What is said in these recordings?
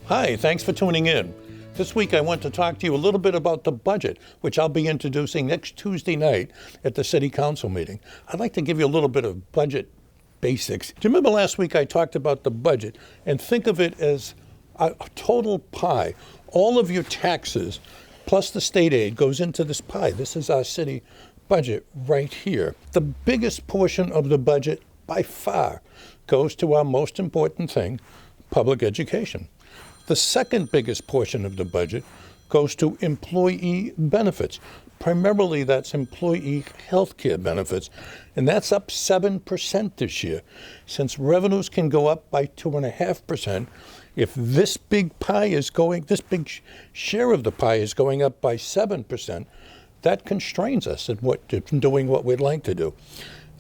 Hi, thanks for tuning in. This week I want to talk to you a little bit about the budget, which I'll be introducing next Tuesday night at the City Council meeting. I'd like to give you a little bit of budget basics. Do you remember last week I talked about the budget? And think of it as a total pie. All of your taxes plus the state aid goes into this pie. This is our city budget right here. The biggest portion of the budget by far goes to our most important thing, public education. The second biggest portion of the budget goes to employee benefits. Primarily, that's employee health care benefits, and that's up 7% this year. Since revenues can go up by 2.5%, if this big share of the pie is going up by 7%, that constrains us in doing what we'd like to do.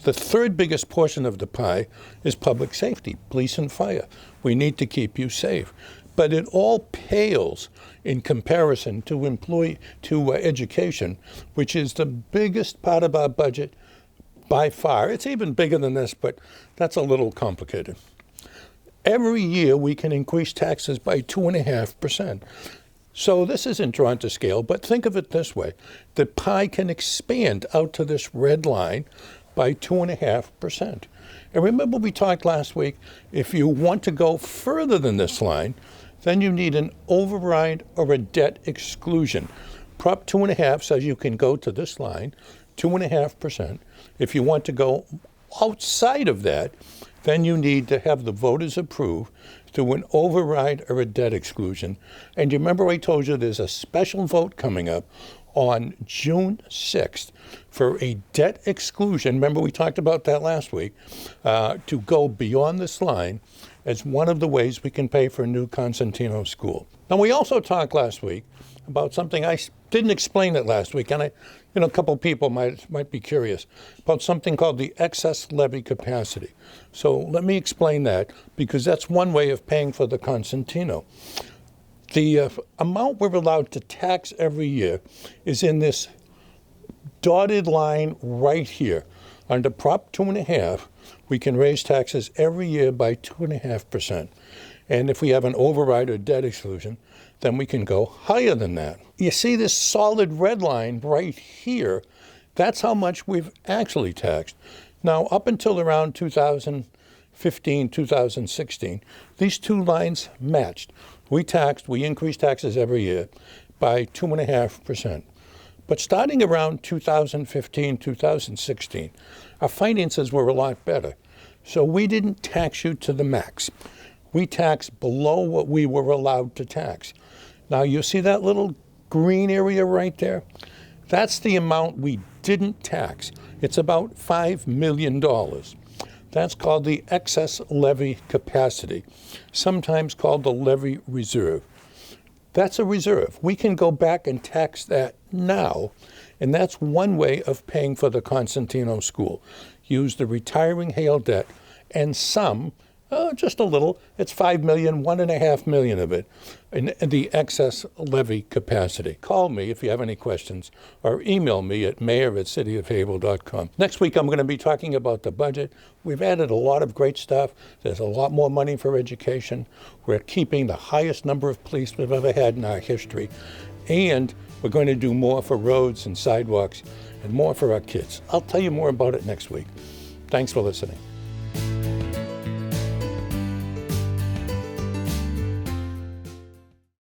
The third biggest portion of the pie is public safety, police and fire. We need to keep you safe. But it all pales in comparison to education, which is the biggest part of our budget by far. It's even bigger than this, but that's a little complicated. Every year we can increase taxes by 2.5%. So this isn't drawn to scale, but think of it this way. The pie can expand out to this red line by 2.5%. And remember we talked last week, if you want to go further than this line, then you need an override or a debt exclusion. Prop 2.5 says you can go to this line, 2.5%. If you want to go outside of that, then you need to have the voters approve through an override or a debt exclusion. And you remember I told you there's a special vote coming up on June 6th for a debt exclusion. Remember we talked about that last week, to go beyond this line as one of the ways we can pay for a new Constantino school. Now, we also talked last week about something I didn't explain it last week, and a couple people might be curious about something called the excess levy capacity. So let me explain that, because that's one way of paying for the Constantino. The amount we're allowed to tax every year is in this dotted line right here. Under Prop 2.5, we can raise taxes every year by 2.5%. And if we have an override or debt exclusion, then we can go higher than that. You see this solid red line right here? That's how much we've actually taxed. Now, up until around 2015, 2016, these two lines matched. We increased taxes every year by 2.5%. But starting around 2015, 2016, our finances were a lot better. So we didn't tax you to the max. We taxed below what we were allowed to tax. Now you see that little green area right there? That's the amount we didn't tax. It's about $5 million. That's called the excess levy capacity, sometimes called the levy reserve. That's a reserve. We can go back and tax that now, and that's one way of paying for the Constantino school. Use the retiring Hale debt and some, just a little, it's $5 million, $1.5 million of it, in the excess levy capacity. Call me if you have any questions, or email me at mayor@cityofhaverhill.com. Next week, I'm going to be talking about the budget. We've added a lot of great stuff. There's a lot more money for education. We're keeping the highest number of police we've ever had in our history. And we're going to do more for roads and sidewalks and more for our kids. I'll tell you more about it next week. Thanks for listening.